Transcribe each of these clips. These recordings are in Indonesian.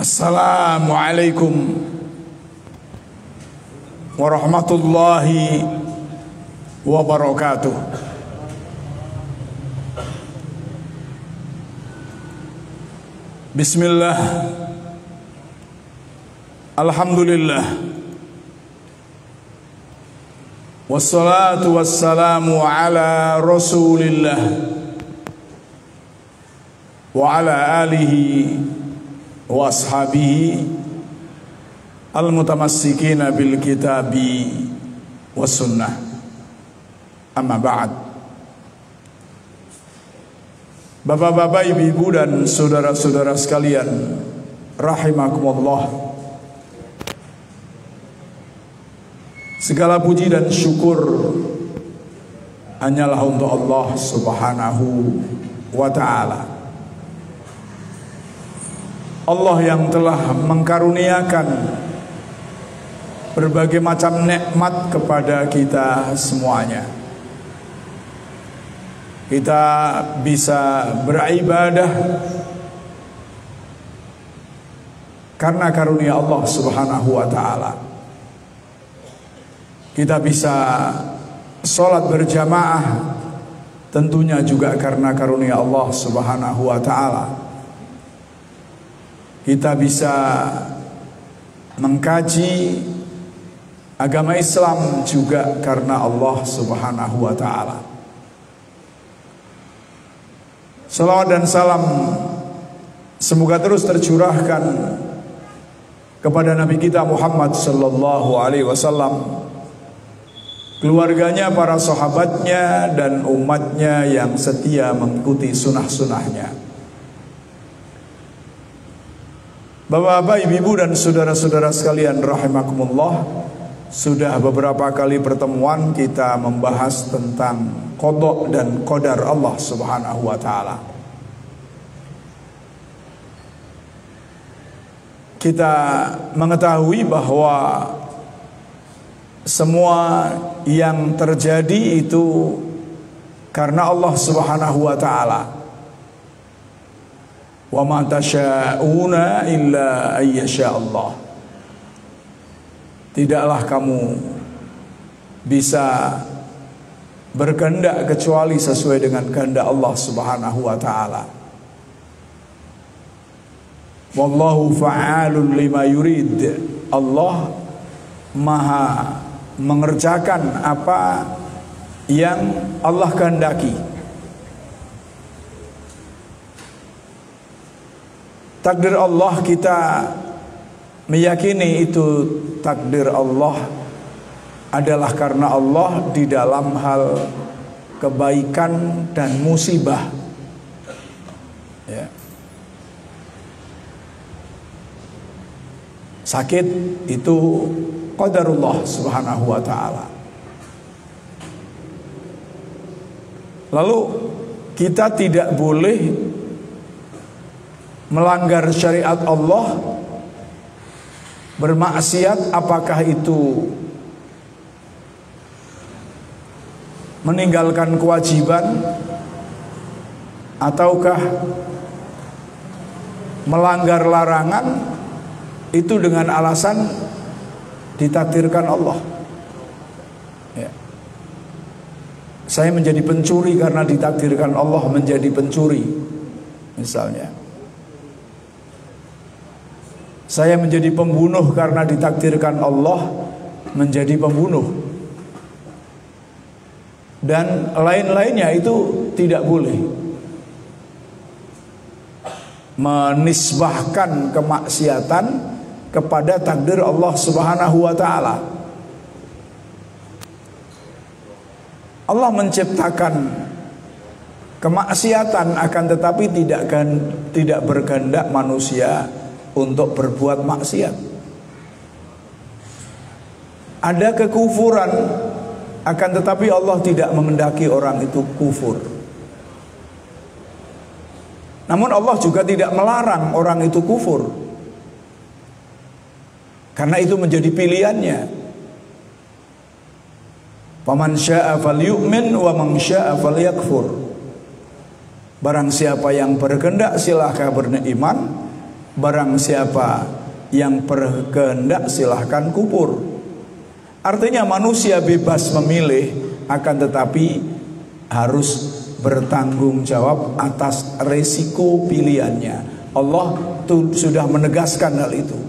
Assalamualaikum warahmatullahi wabarakatuh. Bismillah. Alhamdulillah. Wassalatu wassalamu ala Rasulillah wa ala alihi wa ashabihi al-mutamassikina bil kitabi was sunnah. Amma ba'd. Bapak-bapak, ibu-ibu dan saudara-saudara sekalian, rahimakumullah. Segala puji dan syukur hanyalah untuk Allah Subhanahu wa ta'ala. Allah yang telah mengkaruniakan berbagai macam nikmat kepada kita semuanya. Kita bisa beribadah karena karunia Allah Subhanahu wa ta'ala. Kita bisa sholat berjamaah tentunya juga karena karunia Allah Subhanahu wa ta'ala. Kita bisa mengkaji agama Islam juga karena Allah Subhanahu wa ta'ala. Salawat dan salam semoga terus tercurahkan kepada Nabi kita Muhammad sallallahu alaihi wasallam, keluarganya, para sahabatnya dan umatnya yang setia mengikuti sunnah-sunnahnya. Bapak-bapak, ibu-ibu dan saudara-saudara sekalian rahimakumullah, sudah beberapa kali pertemuan kita membahas tentang qada dan qadar Allah Subhanahu wa ta'ala. Kita mengetahui bahwa semua yang terjadi itu karena Allah Subhanahu wa ta'ala. Wa ma tasyauna illa ayyasha Allah. Tidaklah kamu bisa berkehendak kecuali sesuai dengan kehendak Allah Subhanahu wa ta'ala. Wallahu fa'alun lima yurid. Allah maha mengerjakan apa yang Allah kehendaki. Takdir Allah, kita meyakini itu takdir Allah adalah karena Allah di dalam hal kebaikan dan musibah, ya. Sakit itu qadarullah Subhanahu wa ta'ala. Lalu kita tidak boleh melanggar syariat Allah, bermaksiat, apakah itu meninggalkan kewajiban ataukah melanggar larangan, itu dengan alasan ditakdirkan Allah, ya. Saya menjadi pencuri karena ditakdirkan Allah menjadi pencuri, misalnya. Saya menjadi pembunuh karena ditakdirkan Allah menjadi pembunuh, dan lain-lainnya. Itu tidak boleh menisbahkan kemaksiatan kepada takdir Allah Subhanahu wa ta'ala. Allah menciptakan kemaksiatan, akan tetapi tidak berkehendak manusia untuk berbuat maksiat. Ada kekufuran, akan tetapi Allah tidak menghendaki orang itu kufur. Namun Allah juga tidak melarang orang itu kufur, karena itu menjadi pilihannya. Faman syaa'a falyu'min wa man syaa'a falyakfur. Barang siapa yang berkehendak silahkan beriman, barang siapa yang berkehendak silahkan kubur. Artinya manusia bebas memilih, akan tetapi harus bertanggung jawab atas resiko pilihannya. Allah sudah menegaskan hal itu.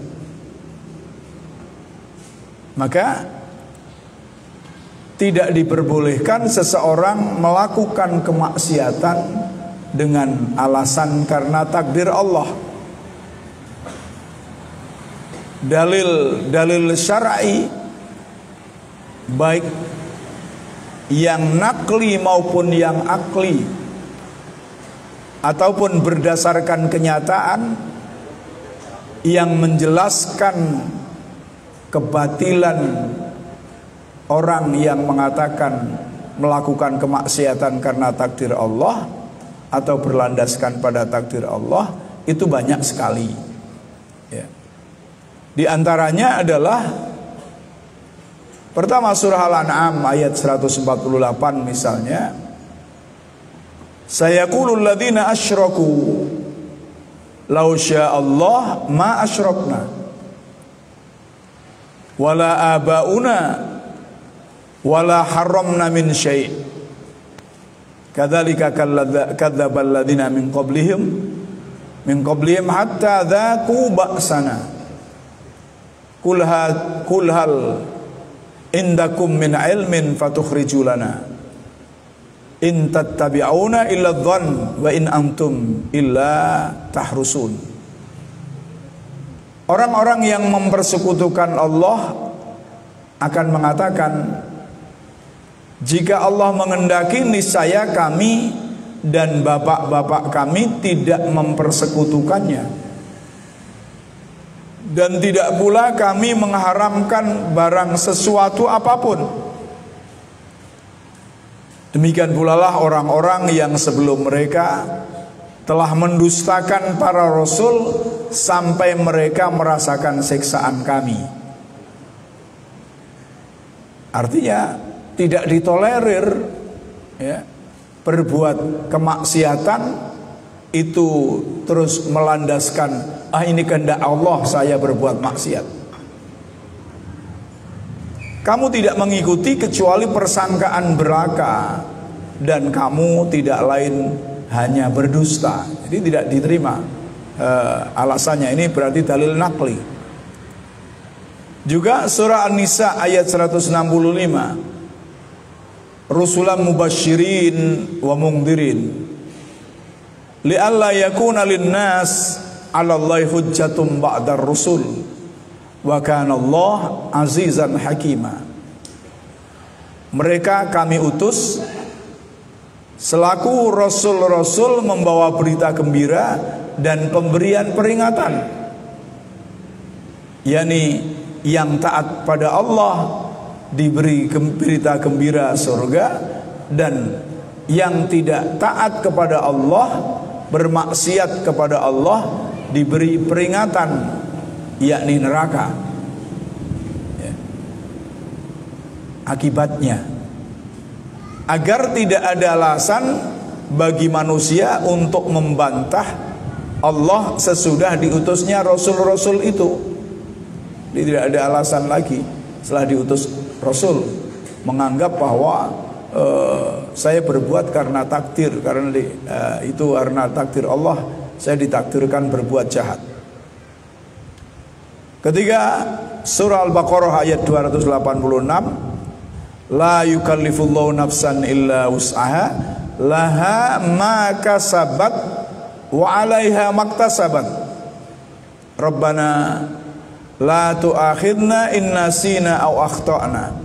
Maka tidak diperbolehkan seseorang melakukan kemaksiatan dengan alasan karena takdir Allah. Dalil syar'i baik yang nakli maupun yang akli ataupun berdasarkan kenyataan yang menjelaskan kebatilan orang yang mengatakan melakukan kemaksiatan karena takdir Allah atau berlandaskan pada takdir Allah, itu banyak sekali ya. Di antaranya adalah pertama surah Al-An'am ayat 148 misalnya, sayaqulul ladzina asyraku law sya'allah ma asyrakna wala abauna wala haramna min syai' kadzalika kadzdzabal ladzina min qablihim hatta dzaqu ba'sana qul hal indakum min ilmin fatukhrijul lana in tattabi'una illa dhann wa in antum illa tahrusun. Orang-orang yang mempersekutukan Allah akan mengatakan, jika Allah menghendaki niscaya kami dan bapak-bapak kami tidak mempersekutukannya, dan tidak pula kami mengharamkan barang sesuatu apapun. Demikian pula lah orang-orang yang sebelum mereka telah mendustakan para rasul sampai mereka merasakan siksaan kami. Artinya tidak ditolerir ya, berbuat kemaksiatan itu terus melandaskan, ini kehendak Allah saya berbuat maksiat. Kamu tidak mengikuti kecuali persangkaan belaka, dan kamu tidak lain hanya berdusta. Jadi tidak diterima alasannya. Ini berarti dalil nakli. Juga surah An-Nisa ayat 165, rusulan mubasyirin wa mungdirin li'alla yakuna linnas 'alallahi hujjatum ba'dar rusul wa kana Allah azizan hakima. Mereka kami utus selaku rasul-rasul membawa berita gembira dan pemberian peringatan, yakni yang taat pada Allah diberi berita gembira surga, dan yang tidak taat kepada Allah, bermaksiat kepada Allah, diberi peringatan, yakni neraka ya. Akibatnya agar tidak ada alasan bagi manusia untuk membantah Allah sesudah diutusnya rasul-rasul itu. Jadi tidak ada alasan lagi setelah diutus rasul menganggap bahwa saya berbuat karena takdir, karena itu karena takdir Allah saya ditakdirkan berbuat jahat. Ketiga, surah Al-Baqarah ayat 286, la yukallifullahu nafsan illa wus'aha laha ma kasabat wa 'alaiha maktasabat rabbana la tu'akhidna in nasina aw akhtana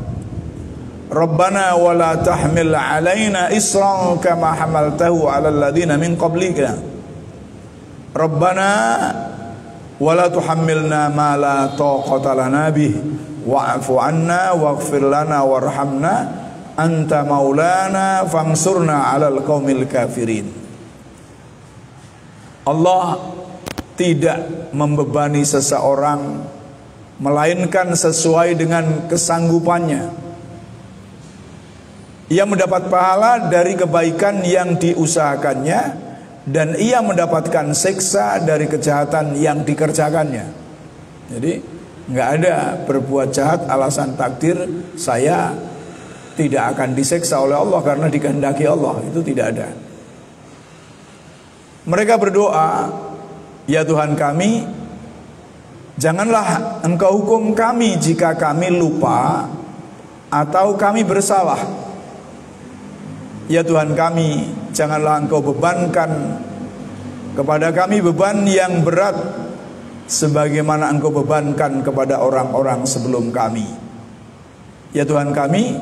rabbana wa la tahmil 'alaina isran kama hamaltahu 'alal ladzina min qablina rabbana wa la tuhammilna ma la taqata lana bih wa'fu 'anna waghfir lana warhamna anta maulana fansurna 'alal qaumil kafirin. Allah tidak membebani seseorang melainkan sesuai dengan kesanggupannya. Ia mendapat pahala dari kebaikan yang diusahakannya dan ia mendapatkan siksa dari kejahatan yang dikerjakannya. Jadi nggak ada berbuat jahat alasan takdir saya tidak akan disiksa oleh Allah karena dikehendaki Allah, itu tidak ada. Mereka berdoa, ya Tuhan kami, janganlah Engkau hukum kami jika kami lupa atau kami bersalah. Ya Tuhan kami, janganlah Engkau bebankan kepada kami beban yang berat sebagaimana Engkau bebankan kepada orang-orang sebelum kami. Ya Tuhan kami,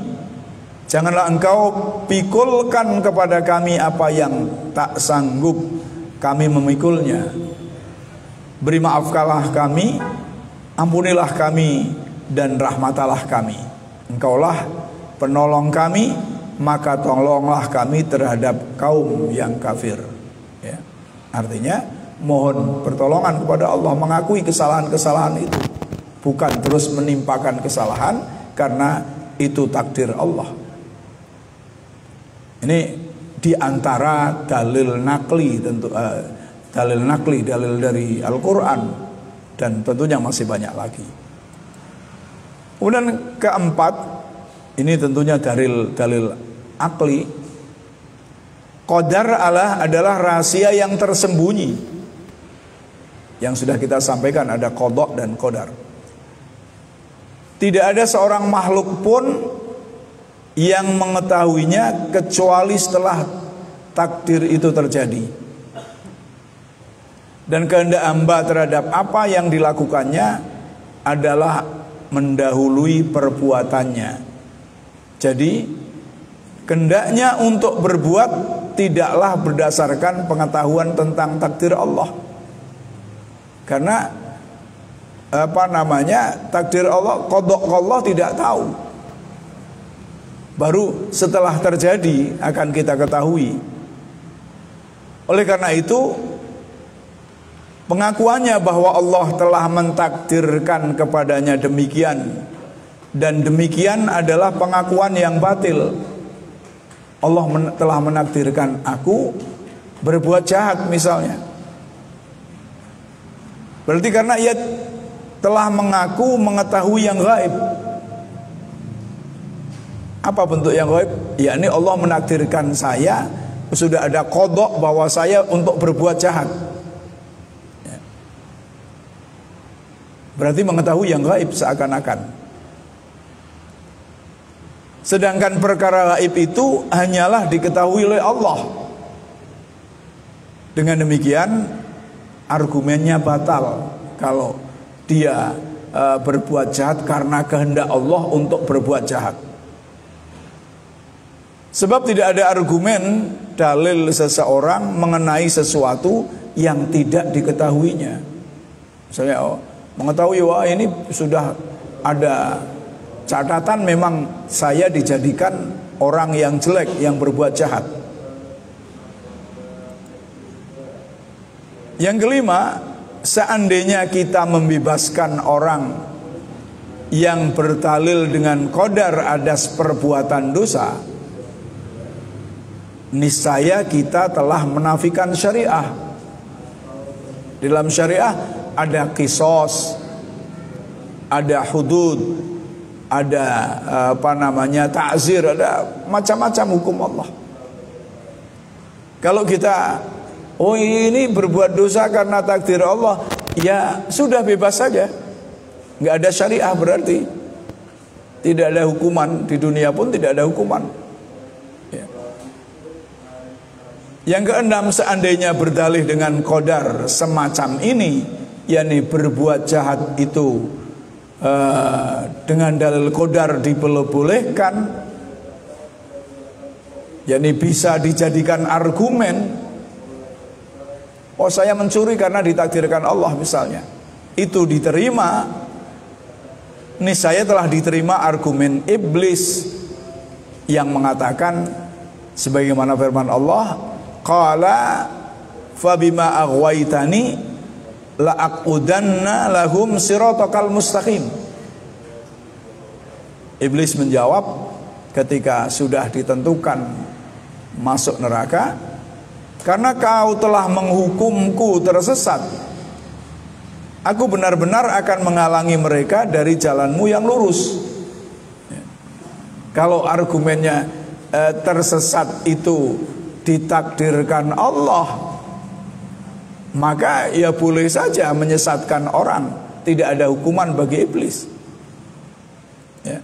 janganlah Engkau pikulkan kepada kami apa yang tak sanggup kami memikulnya. Beri maafkanlah kami, ampunilah kami, dan rahmatalah kami. Engkaulah penolong kami, maka tolonglah kami terhadap kaum yang kafir. Ya. Artinya mohon pertolongan kepada Allah, mengakui kesalahan-kesalahan itu, bukan terus menimpakan kesalahan karena itu takdir Allah. Ini diantara dalil nakli, tentu dalil dari Al-Quran, dan tentunya masih banyak lagi. Kemudian keempat, ini tentunya dalil akli. Qadar Allah adalah rahasia yang tersembunyi. Yang sudah kita sampaikan, ada qada dan qadar. Tidak ada seorang makhluk pun yang mengetahuinya kecuali setelah takdir itu terjadi. Dan kehendak hamba terhadap apa yang dilakukannya adalah mendahului perbuatannya. Jadi kehendaknya untuk berbuat tidaklah berdasarkan pengetahuan tentang takdir Allah. Karena takdir Allah, qada Allah tidak tahu. Baru setelah terjadi akan kita ketahui. Oleh karena itu, pengakuannya bahwa Allah telah mentakdirkan kepadanya demikian, dan demikian adalah pengakuan yang batil. Allah telah menakdirkan aku berbuat jahat misalnya. Berarti karena ia telah mengaku mengetahui yang gaib. Apa bentuk yang gaib? Yakni Allah menakdirkan saya, sudah ada qada bahwa saya untuk berbuat jahat. Berarti mengetahui yang gaib seakan-akan. Sedangkan perkara gaib itu hanyalah diketahui oleh Allah. Dengan demikian argumennya batal kalau dia berbuat jahat karena kehendak Allah untuk berbuat jahat. Sebab tidak ada argumen dalil seseorang mengenai sesuatu yang tidak diketahuinya. Misalnya mengetahui, wah ini sudah ada catatan memang saya dijadikan orang yang jelek, yang berbuat jahat. Yang kelima, seandainya kita membebaskan orang yang berdalil dengan qadar atas perbuatan dosa, niscaya kita telah menafikan syariah. Dalam syariah ada qisas, ada hudud, ada ta'zir, ada macam-macam hukum Allah. Kalau kita ini berbuat dosa karena takdir Allah, ya sudah bebas saja, nggak ada syariah, berarti tidak ada hukuman, di dunia pun tidak ada hukuman. Ya. Yang keenam, seandainya berdalih dengan qadar semacam ini, yakni berbuat jahat itu dengan dalil qadar diperbolehkan, yakni bisa dijadikan argumen. Oh, saya mencuri karena ditakdirkan Allah misalnya, itu diterima, niscaya telah diterima argumen iblis yang mengatakan sebagaimana firman Allah, qala fabima aghwaytani la'aqudanna lahum siratakal mustaqim. Iblis menjawab ketika sudah ditentukan masuk neraka, karena kau telah menghukumku tersesat, aku benar-benar akan menghalangi mereka dari jalanmu yang lurus. Kalau argumennya tersesat itu ditakdirkan Allah, maka ya boleh saja menyesatkan orang, tidak ada hukuman bagi iblis. Ya.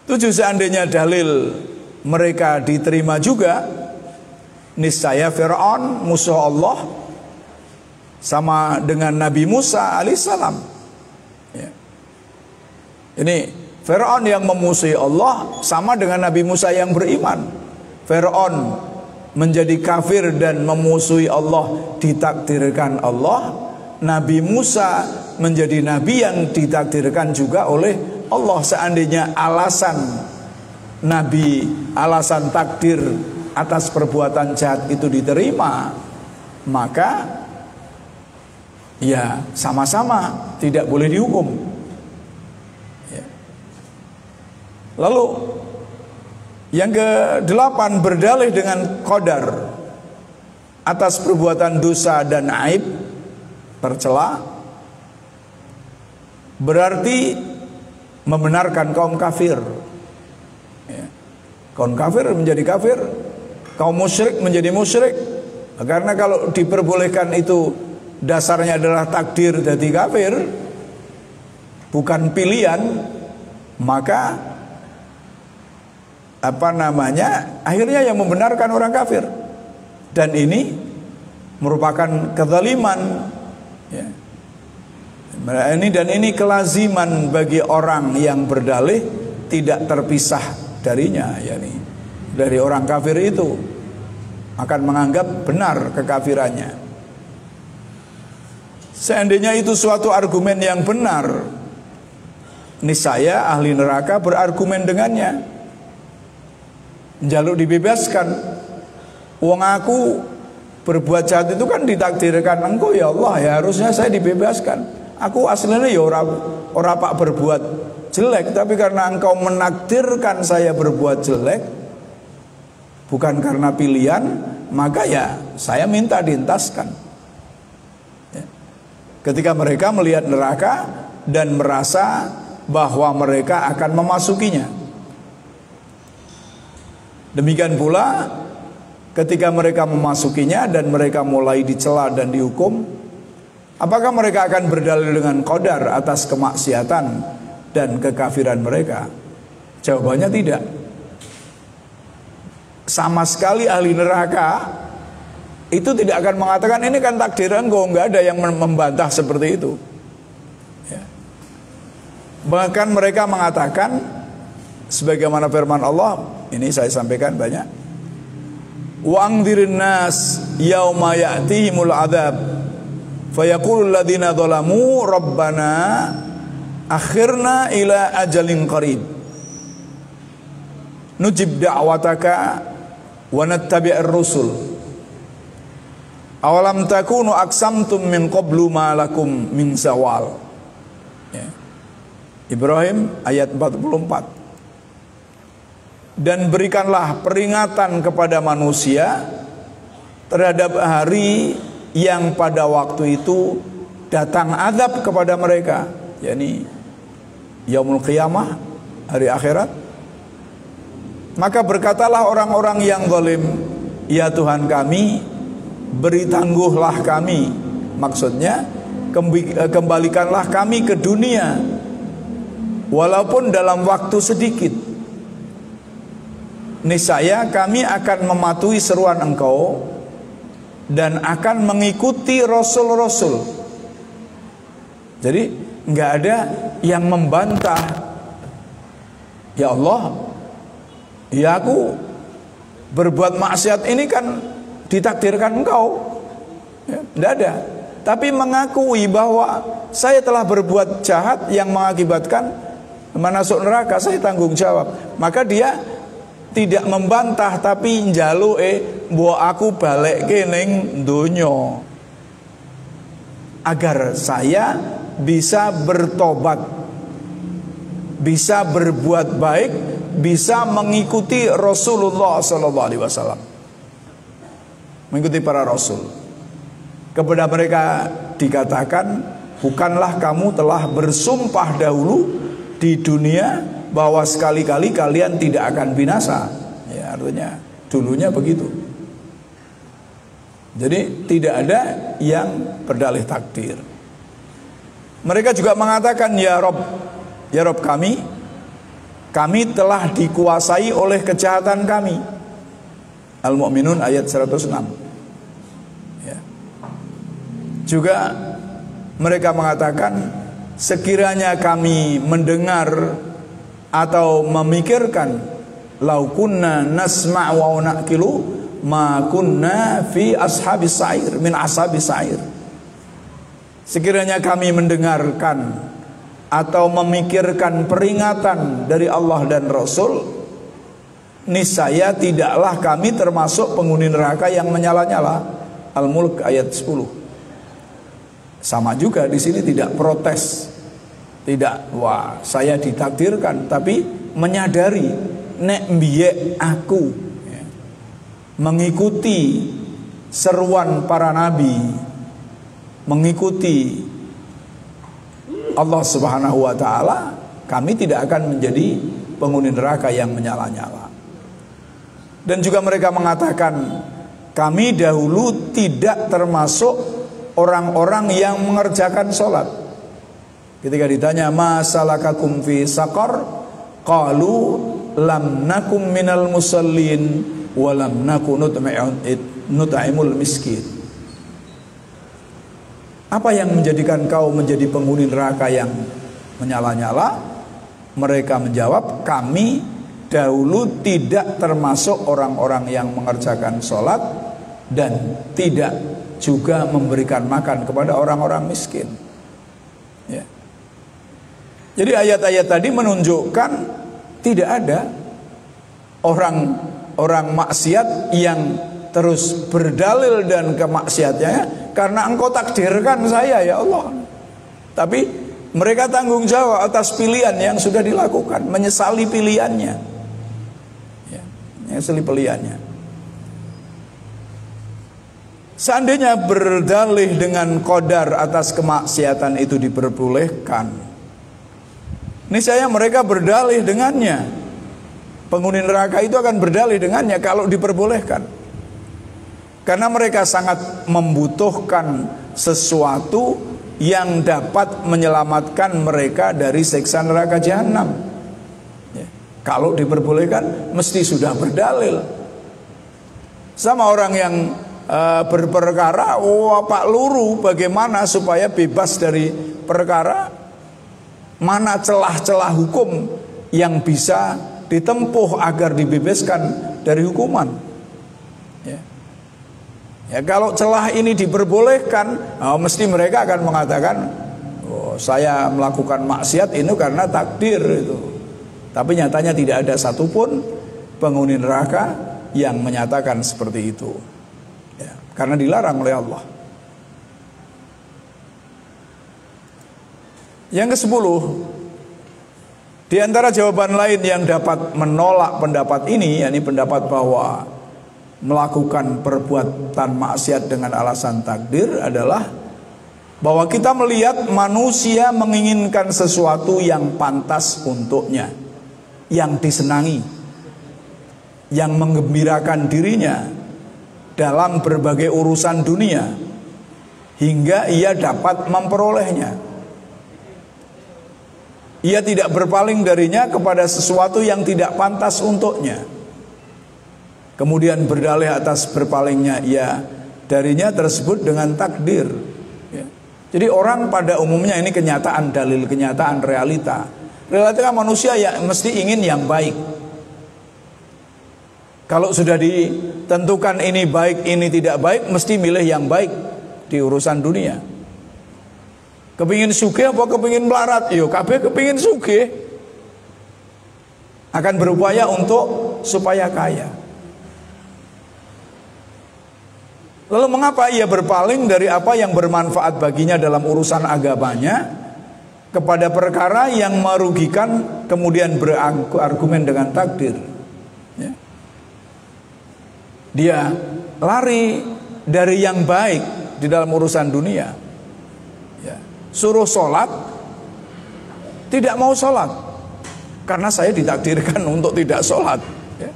Tujuh, seandainya dalil mereka diterima juga, niscaya Fir'aun musuh Allah sama dengan Nabi Musa alaihissalam. Ya. Ini Fir'aun yang memusuhi Allah sama dengan Nabi Musa yang beriman. Fir'aun menjadi kafir dan memusuhi Allah ditakdirkan Allah. Nabi Musa menjadi nabi yang ditakdirkan juga oleh Allah. Seandainya alasan nabi, alasan takdir atas perbuatan jahat itu diterima, maka ya sama-sama tidak boleh dihukum. Ya. Lalu yang ke-8, berdalih dengan qadar atas perbuatan dosa dan aib tercela, berarti membenarkan kaum kafir. Ya. Kaum kafir menjadi kafir, kaum musyrik menjadi musyrik. Karena kalau diperbolehkan itu dasarnya adalah takdir jadi kafir, bukan pilihan, maka akhirnya yang membenarkan orang kafir. Dan ini merupakan kezaliman, ya. Ini kelaziman bagi orang yang berdalih tidak terpisah darinya, yakni dari orang kafir itu akan menganggap benar kekafirannya. Seandainya itu suatu argumen yang benar, niscaya ahli neraka berargumen dengannya, njaluk dibebaskan. Wong aku berbuat jahat itu kan ditakdirkan engkau ya Allah, ya harusnya saya dibebaskan. Aku aslinya ya ora pak berbuat jelek, tapi karena engkau menakdirkan saya berbuat jelek, bukan karena pilihan, maka ya saya minta dientaskan. Ya. Ketika mereka melihat neraka dan merasa bahwa mereka akan memasukinya. Demikian pula ketika mereka memasukinya dan mereka mulai dicela dan dihukum, apakah mereka akan berdalil dengan qadar atas kemaksiatan dan kekafiran mereka? Jawabannya tidak. Sama sekali ahli neraka itu tidak akan mengatakan ini kan takdir engkau. Enggak ada yang membantah seperti itu. Ya. Bahkan mereka mengatakan sebagaimana firman Allah, ini saya sampaikan banyak, wa angdzirin nas yauma ya'tihimul adzab fayaqulul ladzina dzalamu rabbana akhirna ila ajalin qarib nujib da'wataka wa nattabi'ir rusul awalam takunu aqsamtum min qablu ma lakum min zawal. Ya. Ibrahim ayat 44. Dan berikanlah peringatan kepada manusia terhadap hari yang pada waktu itu datang azab kepada mereka, yakni yaumul qiyamah, hari akhirat. Maka berkatalah orang-orang yang zalim, ya Tuhan kami, beri tangguhlah kami. Maksudnya kembalikanlah kami ke dunia walaupun dalam waktu sedikit. Niscaya kami akan mematuhi seruan engkau dan akan mengikuti rasul-rasul. Jadi nggak ada yang membantah, ya Allah, ya aku berbuat maksiat ini kan ditakdirkan engkau, ya, nggak ada. Tapi mengakui bahwa saya telah berbuat jahat yang mengakibatkan masuk neraka, saya tanggung jawab. Maka dia tidak membantah, tapi njaluke mbok aku balekke ning donya agar saya bisa bertobat, bisa berbuat baik, bisa mengikuti Rasulullah sallallahu alaihi wasallam. mengikuti para rasul. Kepada mereka dikatakan, bukanlah kamu telah bersumpah dahulu di dunia bahwa sekali-kali kalian tidak akan binasa? Ya, artinya dulunya begitu. Jadi tidak ada yang berdalih takdir. Mereka juga mengatakan, ya Rob kami telah dikuasai oleh kejahatan kami. Al-Mu'minun ayat 106. Ya. Juga mereka mengatakan, sekiranya kami mendengar atau memikirkan, lau kunna nasma' wa na'qilu ma kunna fi ashabis sa'ir, min ashabis sa'ir. Sekiranya kami mendengarkan atau memikirkan peringatan dari Allah dan Rasul, niscaya tidaklah kami termasuk penghuni neraka yang menyala-nyala. Al-Mulk ayat 10. Sama juga di sini tidak protes, tidak wah saya ditakdirkan, tapi menyadari nek mbiye aku ya, mengikuti seruan para nabi, mengikuti Allah Subhanahu wa taala, kami tidak akan menjadi penghuni neraka yang menyala-nyala. Dan juga mereka mengatakan, kami dahulu tidak termasuk orang-orang yang mengerjakan sholat. Ketika ditanya, ma salakakum fi saqar, qalu lam nakum minal musallin wa lam naku nut'imul miskin. Apa yang menjadikan kau menjadi penghuni neraka yang menyala-nyala? Mereka menjawab, kami dahulu tidak termasuk orang-orang yang mengerjakan sholat dan tidak juga memberikan makan kepada orang-orang miskin. Ya. Jadi ayat-ayat tadi menunjukkan tidak ada orang maksiat yang terus berdalil dan kemaksiatnya, karena engkau takdirkan saya ya Allah. Tapi mereka tanggung jawab atas pilihan yang sudah dilakukan, menyesali pilihannya ya, menyesali pilihannya. Seandainya berdalih dengan qadar atas kemaksiatan itu diperbolehkan, niscaya mereka berdalih dengannya. Penghuni neraka itu akan berdalih dengannya kalau diperbolehkan. Karena mereka sangat membutuhkan sesuatu yang dapat menyelamatkan mereka dari siksa neraka jahanam. Ya. Kalau diperbolehkan, mesti sudah berdalil. Sama orang yang berperkara, Pak Luru, bagaimana supaya bebas dari perkara? Mana celah-celah hukum yang bisa ditempuh agar dibebaskan dari hukuman? Ya, kalau celah ini diperbolehkan, mesti mereka akan mengatakan, saya melakukan maksiat ini karena takdir itu. Tapi nyatanya tidak ada satupun penghuni neraka yang menyatakan seperti itu. Ya, karena dilarang oleh Allah. Yang ke-10, di antara jawaban lain yang dapat menolak pendapat ini, yakni pendapat bahwa melakukan perbuatan maksiat dengan alasan takdir, adalah bahwa kita melihat manusia menginginkan sesuatu yang pantas untuknya, yang disenangi, yang menggembirakan dirinya dalam berbagai urusan dunia, hingga ia dapat memperolehnya. Ia tidak berpaling darinya kepada sesuatu yang tidak pantas untuknya. Kemudian berdalih atas berpalingnya ia darinya tersebut dengan takdir. Ya. Jadi orang pada umumnya, ini kenyataan, dalil kenyataan, realita. Realita manusia ya mesti ingin yang baik. Kalau sudah ditentukan ini baik, ini tidak baik, mesti milih yang baik di urusan dunia. Kepingin sugih apa kepingin melarat? Yo kabeh kepingin sugih. Akan berupaya untuk supaya kaya. Lalu mengapa ia berpaling dari apa yang bermanfaat baginya dalam urusan agamanya kepada perkara yang merugikan, kemudian berargumen dengan takdir? Ya. Dia lari dari yang baik di dalam urusan dunia. Ya. Suruh sholat, tidak mau sholat karena saya ditakdirkan untuk tidak sholat. Ya.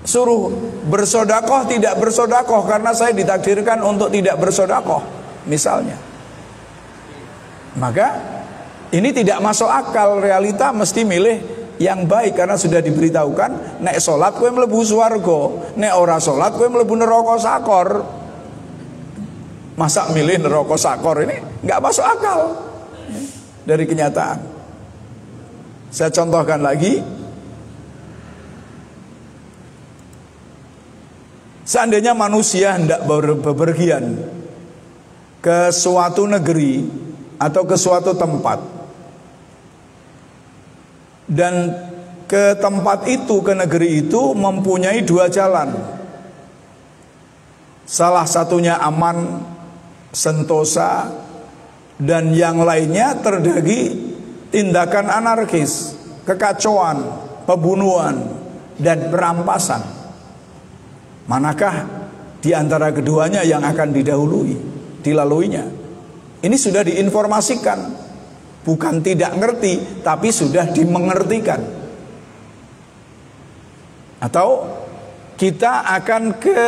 Suruh bersodakoh, tidak bersodakoh karena saya ditakdirkan untuk tidak bersodakoh, misalnya. Maka ini tidak masuk akal. Realita mesti milih yang baik karena sudah diberitahukan nek salat kowe mlebu swarga, nek ora salat kowe mlebu neraka sakor. Masa milih neraka sakor ini nggak masuk akal dari kenyataan. Saya contohkan lagi. Seandainya manusia hendak bepergian ke suatu negeri atau ke suatu tempat, dan ke tempat itu, ke negeri itu mempunyai dua jalan. Salah satunya aman, sentosa, dan yang lainnya terdagi tindakan anarkis, kekacauan, pembunuhan, dan perampasan. Manakah di antara keduanya yang akan dilaluinya? Ini sudah diinformasikan. Bukan tidak ngerti, tapi sudah dimengertikan. Atau kita akan ke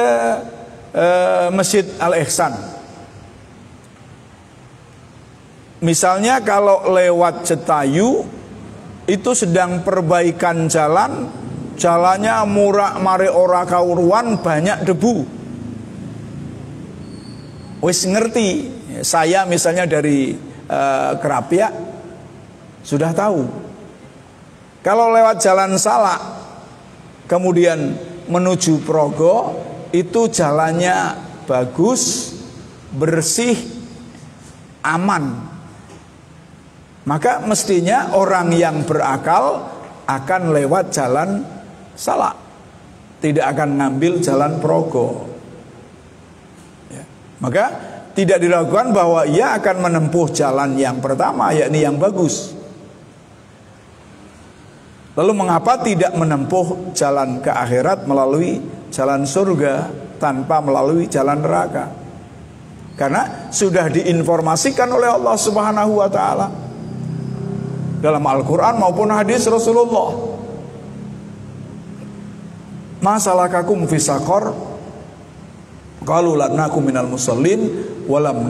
Masjid Al-Ihsan. Misalnya kalau lewat Cetayu, itu sedang perbaikan jalan, jalannya murak mari ora kauruan, banyak debu. Wis ngerti. Saya misalnya dari Kerapiak sudah tahu. Kalau lewat Jalan Salak kemudian menuju Progo, itu jalannya bagus, bersih, aman. Maka mestinya orang yang berakal akan lewat Jalan Salak, tidak akan ngambil Jalan Progo. Ya. Maka tidak dilakukan bahwa ia akan menempuh jalan yang pertama, yakni yang bagus. Lalu mengapa tidak menempuh jalan ke akhirat melalui jalan surga tanpa melalui jalan neraka? Karena sudah diinformasikan oleh Allah Subhanahu wa taala dalam Al-Qur'an maupun hadis Rasulullah. Ma salakakum fi saqar? Qalu lam nakum minal musallin walam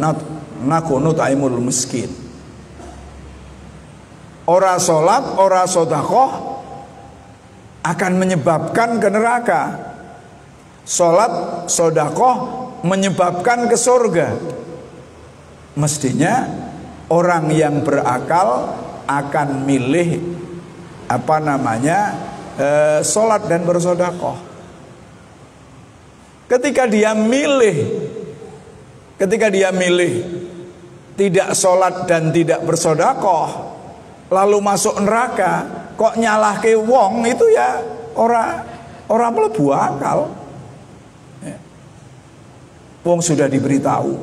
naku nut'imul miskin. Ora salat, ora sedekah akan menyebabkan ke neraka. Salat, sedekah menyebabkan ke surga. Mestinya orang yang berakal akan milih salat dan bersedekah. Ketika dia milih tidak sholat dan tidak bersedekah, lalu masuk neraka, kok nyalahke wong, itu ya ora mlebu akal. Wong sudah diberitahu.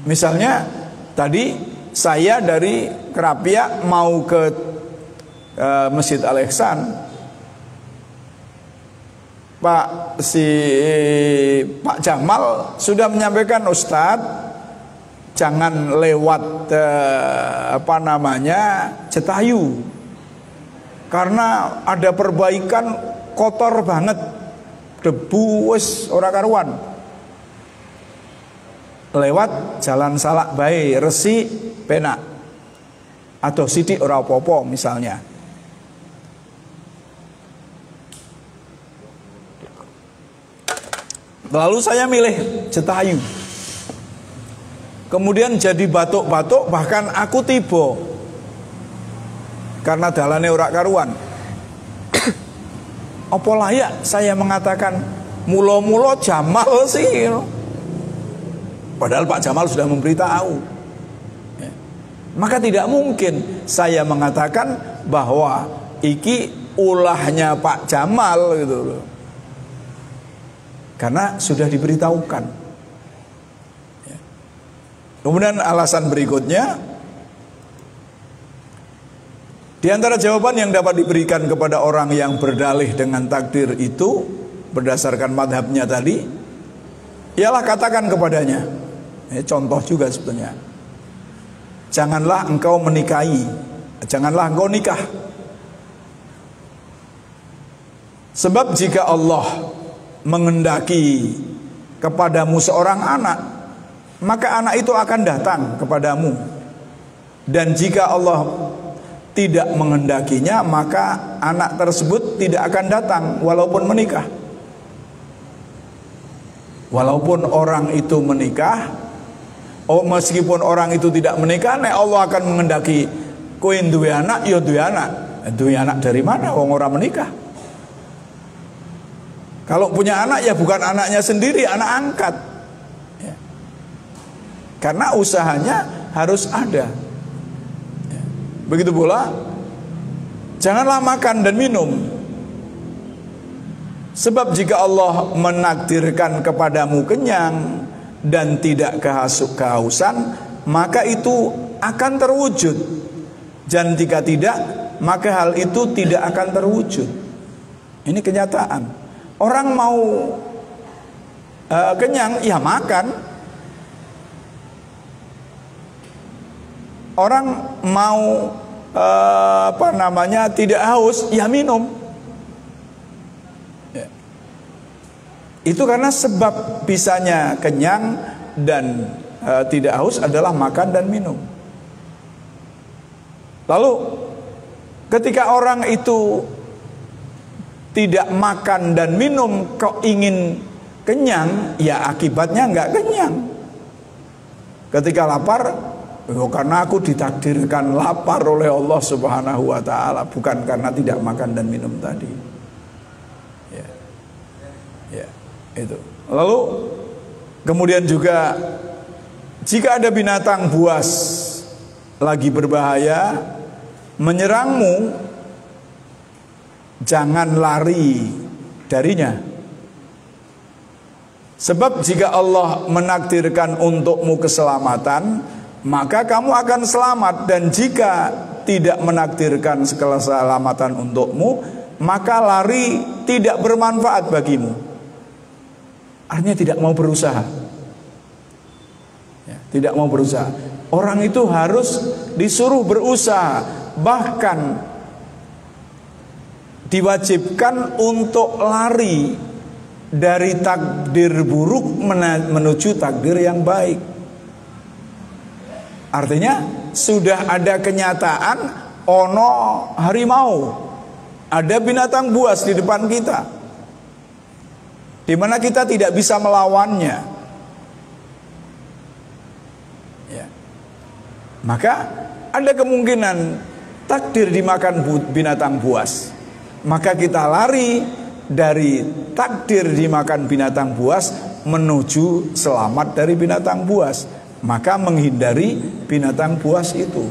Misalnya tadi saya dari Kerapiak mau ke Masjid Al-Ihsan. Pak Jamal sudah menyampaikan, Ustadz, jangan lewat Cetayu karena ada perbaikan, kotor banget, debu wis ora karuan. Lewat Jalan Salak bae, resi penak, atau sidik ora apa-apa misalnya. Lalu saya milih Cetayu. Kemudian jadi batuk-batuk, bahkan aku tiba karena dalane ora karuan. Apa layak saya mengatakan mula-mula Jamal sih? Padahal Pak Jamal sudah memberitahu. Maka tidak mungkin saya mengatakan bahwa iki ulahnya Pak Jamal gitu loh. Karena sudah diberitahukan. Kemudian alasan berikutnya, di antara jawaban yang dapat diberikan kepada orang yang berdalih dengan takdir itu, berdasarkan madhabnya tadi, ialah katakan kepadanya, ini contoh juga sebetulnya, janganlah engkau menikahi, janganlah engkau nikah. Sebab jika Allah mengendaki kepadamu seorang anak, maka anak itu akan datang kepadamu. Dan jika Allah tidak mengendakinya, maka anak tersebut tidak akan datang walaupun menikah. Walaupun orang itu menikah, meskipun orang itu tidak menikah, Allah akan mengendaki kowe duwe anak, ya duwe anak. Duwe anak dari mana? Wong ora menikah. Kalau punya anak ya bukan anaknya sendiri, anak angkat ya. Karena usahanya harus ada ya. Begitu pula janganlah makan dan minum. Sebab jika Allah menakdirkan kepadamu kenyang dan tidak kehausan, maka itu akan terwujud. Dan jika tidak, maka hal itu tidak akan terwujud. Ini kenyataan. Orang mau kenyang, ya makan. Orang mau tidak haus, ya minum. Ya. Itu karena sebab bisanya kenyang dan tidak haus adalah makan dan minum. Lalu ketika orang itu tidak makan dan minum kok ingin kenyang, ya akibatnya nggak kenyang. Ketika lapar, karena aku ditakdirkan lapar oleh Allah Subhanahu wa ta'ala, bukan karena tidak makan dan minum tadi ya. Ya, itu. Lalu kemudian juga jika ada binatang buas lagi berbahaya menyerangmu, jangan lari darinya. Sebab jika Allah menakdirkan untukmu keselamatan, maka kamu akan selamat. Dan jika tidak menakdirkan keselamatan untukmu, maka lari tidak bermanfaat bagimu. Artinya tidak mau berusaha ya, tidak mau berusaha. Orang itu harus disuruh berusaha, bahkan diwajibkan untuk lari dari takdir buruk menuju takdir yang baik. Artinya sudah ada kenyataan ono harimau, ada binatang buas di depan kita, di mana kita tidak bisa melawannya ya. Maka ada kemungkinan takdir dimakan binatang buas, maka kita lari dari takdir dimakan binatang buas menuju selamat dari binatang buas. Maka menghindari binatang buas itu.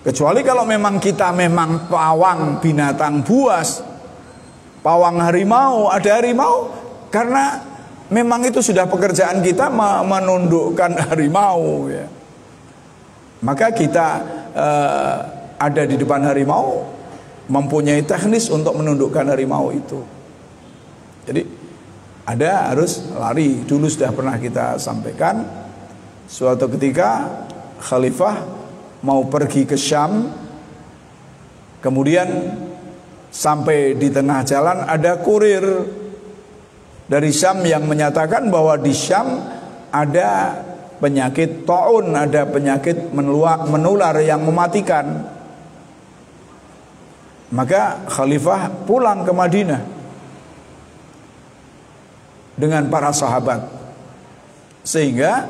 Kecuali kalau memang kita memang pawang binatang buas, pawang harimau, ada harimau, karena memang itu sudah pekerjaan kita menundukkan harimau ya. Maka kita ada di depan harimau, mempunyai teknis untuk menundukkan harimau itu. Jadi ada harus lari. Dulu sudah pernah kita sampaikan, suatu ketika khalifah mau pergi ke Syam, kemudian sampai di tengah jalan ada kurir dari Syam yang menyatakan bahwa di Syam ada penyakit taun, ada penyakit menular yang mematikan. Maka khalifah pulang ke Madinah dengan para sahabat, sehingga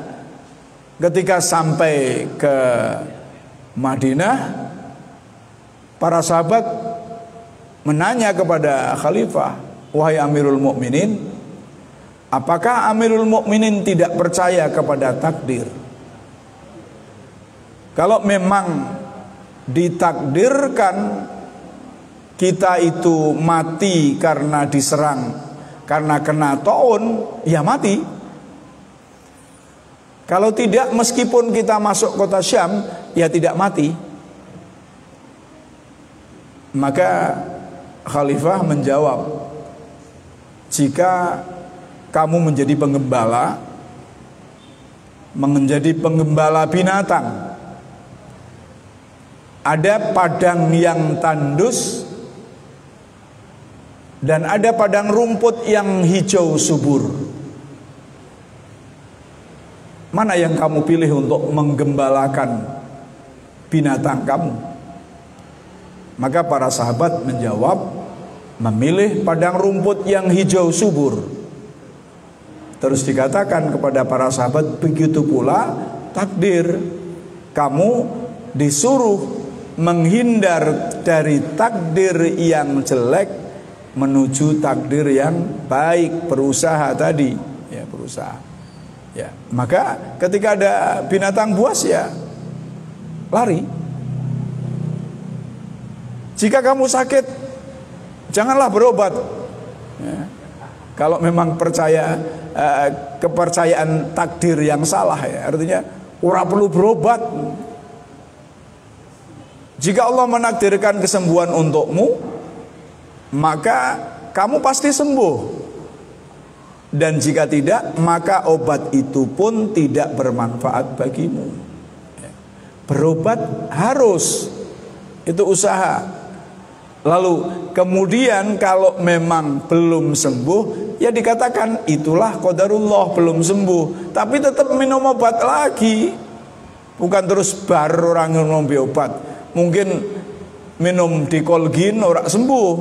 ketika sampai ke Madinah, para sahabat menanya kepada khalifah, wahai Amirul Mukminin, apakah Amirul Mukminin tidak percaya kepada takdir? Kalau memang ditakdirkan kita itu mati karena diserang, karena kena taun, ya mati. Kalau tidak, meskipun kita masuk kota Syam, ya tidak mati. Maka khalifah menjawab, jika kamu menjadi penggembala binatang, ada padang yang tandus dan ada padang rumput yang hijau subur, mana yang kamu pilih untuk menggembalakan binatang kamu? Maka para sahabat menjawab, memilih padang rumput yang hijau subur. Terus dikatakan kepada para sahabat, begitu pula takdir, kamu disuruh menghindar dari takdir yang jelek menuju takdir yang baik, berusaha tadi, ya berusaha. Ya, maka ketika ada binatang buas ya lari. Jika kamu sakit, janganlah berobat. Ya. Kalau memang percaya kepercayaan takdir yang salah, ya, artinya ora perlu berobat. Jika Allah menakdirkan kesembuhan untukmu, maka kamu pasti sembuh. Dan jika tidak, maka obat itu pun tidak bermanfaat bagimu. Ya. Berobat harus, itu usaha. Lalu kemudian kalau memang belum sembuh, ya dikatakan itulah qadarullah, belum sembuh, tapi tetap minum obat lagi. Bukan terus baru orang minum obat. Mungkin minum Dikolgin orang sembuh,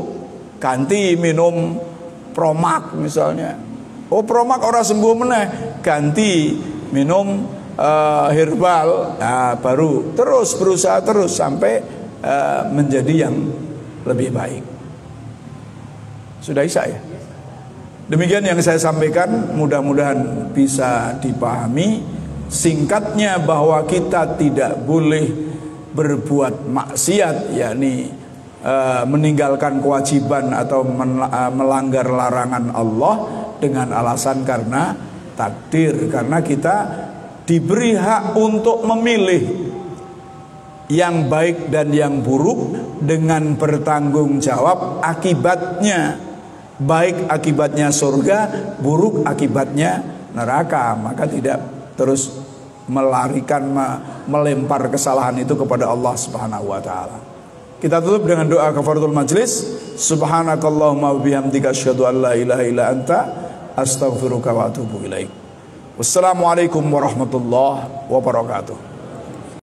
ganti minum Promak misalnya. Oh Promak orang sembuh meneh, ganti minum herbal. Nah, baru terus berusaha terus sampai menjadi yang lebih baik. Sudah Isya ya? Demikian yang saya sampaikan, mudah-mudahan bisa dipahami. Singkatnya bahwa kita tidak boleh berbuat maksiat, yakni meninggalkan kewajiban atau melanggar larangan Allah dengan alasan karena takdir, karena kita diberi hak untuk memilih yang baik dan yang buruk dengan bertanggung jawab akibatnya. Baik akibatnya surga, buruk akibatnya neraka. Maka tidak terus melarikan, melempar kesalahan itu kepada Allah Subhanahu wa taala. Kita tutup dengan doa kafaratul majlis. Subhanakallahumma wa bihamdika asyhadu an la ilaha illa anta astaghfiruka wa atubu ilaik. Wassalamualaikum warahmatullahi wabarakatuh.